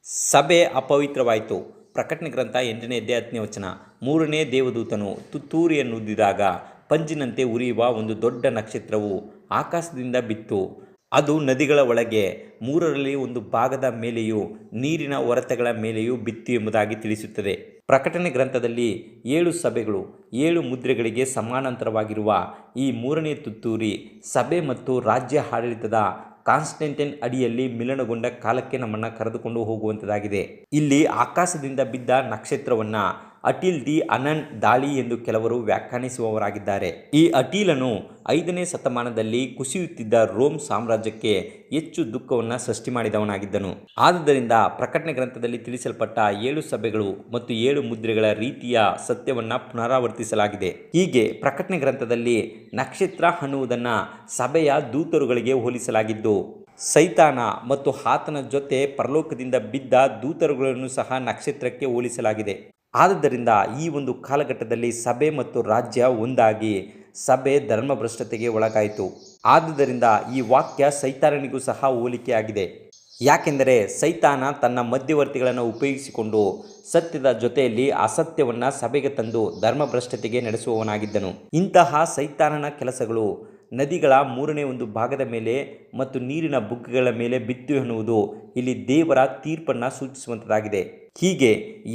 ಸಭೆ ಅಪವಿತ್ರವಾಯಿತು. ಪ್ರಕಟಣೆ ಗ್ರಂಥ 8ನೇ ಅಧ್ಯಾಯ 10ನೇ ವಚನ. ಮೂರನೇ ದೇವದೂತನು ತುತ್ತೂರಿಯನ್ನುದ್ದಿದಾಗ ಪಂಜಿನಂತೆ ಉರಿಯುವ ಒಂದು ದೊಡ್ಡ ನಕ್ಷತ್ರವು ಆಕಾಶದಿಂದ ಬಿತ್ತು. ಅದು ನದಿಗಳ ಒಳಗೆ ಮೂರರಲ್ಲಿ ಒಂದು ಭಾಗದ ಮೇಲೆಯೂ ನೀರಿನ ಒರತೆಗಳ ಮೇಲೆಯೂ ಬಿತ್ತು ಎಂಬುದಾಗಿ ತಿಳಿಸುತ್ತದೆ. ಪ್ರಕಟಣೆ ಗ್ರಂಥದಲ್ಲಿ 7 ಸಭೆಗಳು 7 ಮುದ್ರೆಗಳಿಗೆ ಸಮಾನಾಂತರವಾಗಿರುವ ಈ ಮೂರನೇ ತುತ್ತೂರಿ ಸಭೆ ಮತ್ತು ರಾಜ್ಯ ಆಡಳಿತದ ಕಾನ್ಸ್ಟಂಟೈನ್ ಅಡಿಯಲ್ಲಿ ಮಿಲನಗೊಂಡ ಕಾಲಕ್ಕೆ ನಮ್ಮನ್ನು ಕರೆದುಕೊಂಡು ಹೋಗುವಂಥದ್ದಾಗಿದೆ. ಇಲ್ಲಿ ಆಕಾಶದಿಂದ ಬಿದ್ದ ನಕ್ಷತ್ರವನ್ನ ಅಟೀಲ್ ದಿ ಅನನ್ ದಾಳಿ ಎಂದು ಕೆಲವರು ವ್ಯಾಖ್ಯಾನಿಸುವವರಾಗಿದ್ದಾರೆ. ಈ ಅಟೀಲನು 5ನೇ ಶತಮಾನದಲ್ಲಿ ಕುಸಿಯುತ್ತಿದ್ದ ರೋಮ್ ಸಾಮ್ರಾಜ್ಯಕ್ಕೆ ಹೆಚ್ಚು ದುಃಖವನ್ನು ಸೃಷ್ಟಿ ಮಾಡಿದವನಾಗಿದ್ದನು. ಆದುದರಿಂದ ಪ್ರಕಟಣೆ ಗ್ರಂಥದಲ್ಲಿ ತಿಳಿಸಲ್ಪಟ್ಟ 7 ಸಭೆಗಳು ಮತ್ತು 7 ಮುದ್ರೆಗಳ ರೀತಿಯ ಸತ್ಯವನ್ನು ಪುನರಾವರ್ತಿಸಲಾಗಿದೆ. ಹೀಗೆ ಪ್ರಕಟಣೆ ಗ್ರಂಥದಲ್ಲಿ ನಕ್ಷತ್ರ ಅನ್ನುವುದನ್ನು ಸಭೆಯ ದೂತರುಗಳಿಗೆ ಹೋಲಿಸಲಾಗಿದ್ದು, ಸೈತಾನ ಮತ್ತು ಆತನ ಜೊತೆ ಪರಲೋಕದಿಂದ ಬಿದ್ದ ದೂತರುಗಳನ್ನು ಸಹ ನಕ್ಷತ್ರಕ್ಕೆ ಹೋಲಿಸಲಾಗಿದೆ. ಆದುದರಿಂದ ಈ ಒಂದು ಕಾಲಘಟ್ಟದಲ್ಲಿ ಸಭೆ ಮತ್ತು ರಾಜ್ಯ ಒಂದಾಗಿ ಸಭೆ ಧರ್ಮಭ್ರಷ್ಟತೆಗೆ ಒಳಗಾಯಿತು. ಆದುದರಿಂದ ಈ ವಾಕ್ಯ ಸೈತಾನನಿಗೂ ಸಹ ಹೋಲಿಕೆಯಾಗಿದೆ. ಯಾಕೆಂದರೆ ಸೈತಾನ ತನ್ನ ಮಧ್ಯವರ್ತಿಗಳನ್ನು ಉಪಯೋಗಿಸಿಕೊಂಡು ಸತ್ಯದ ಜೊತೆಯಲ್ಲಿ ಅಸತ್ಯವನ್ನು ಸಭೆಗೆ ತಂದು ಧರ್ಮಭ್ರಷ್ಟತೆಗೆ ನಡೆಸುವವನಾಗಿದ್ದನು. ಇಂತಹ ಸೈತಾನನ ಕೆಲಸಗಳು ನದಿಗಳ ಮೂರನೇ ಒಂದು ಭಾಗದ ಮೇಲೆ ಮತ್ತು ನೀರಿನ ಬುಗ್ಗೆಗಳ ಮೇಲೆ ಬಿತ್ತು ಎನ್ನುವುದು ಇಲ್ಲಿ ದೇವರ ತೀರ್ಪನ್ನು ಸೂಚಿಸುವಂಥದ್ದಾಗಿದೆ. ಹೀಗೆ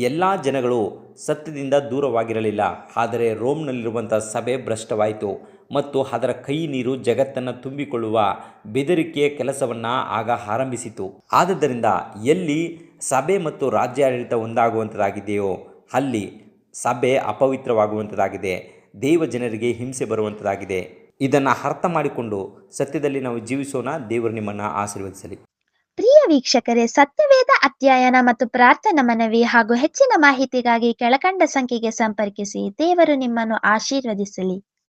ಎಲ್ಲ ಜನಗಳು ಸತ್ಯದಿಂದ ದೂರವಾಗಿರಲಿಲ್ಲ, ಆದರೆ ರೋಮ್ನಲ್ಲಿರುವಂಥ ಸಭೆ ಭ್ರಷ್ಟವಾಯಿತು ಮತ್ತು ಅದರ ಕೈ ನೀರು ಜಗತ್ತನ್ನು ತುಂಬಿಕೊಳ್ಳುವ ಬೆದರಿಕೆಯ ಕೆಲಸವನ್ನು ಆಗ ಆರಂಭಿಸಿತು. ಆದುದರಿಂದ ಎಲ್ಲಿ ಸಭೆ ಮತ್ತು ರಾಜ್ಯಾಡಳಿತ ಒಂದಾಗುವಂಥದ್ದಾಗಿದೆಯೋ ಅಲ್ಲಿ ಸಭೆ ಅಪವಿತ್ರವಾಗುವಂಥದ್ದಾಗಿದೆ, ದೇವ ಜನರಿಗೆ ಹಿಂಸೆ ಬರುವಂಥದ್ದಾಗಿದೆ. ಇದನ್ನು ಅರ್ಥ ಮಾಡಿಕೊಂಡು ಸತ್ಯದಲ್ಲಿ ನಾವು ಜೀವಿಸೋಣ. ದೇವರು ನಿಮ್ಮನ್ನು ಆಶೀರ್ವದಿಸಲಿ. ಪ್ರಿಯ ವೀಕ್ಷಕರೇ, ಸತ್ಯವೇದ ಅಧ್ಯಯನ ಮತ್ತು ಪ್ರಾರ್ಥನಾ ಮನವಿ ಹಾಗೂ ಹೆಚ್ಚಿನ ಮಾಹಿತಿಗಾಗಿ ಕೆಳಕಂಡ ಸಂಖ್ಯೆಗೆ ಸಂಪರ್ಕಿಸಿ. ದೇವರು ನಿಮ್ಮನ್ನು ಆಶೀರ್ವದಿಸಲಿ.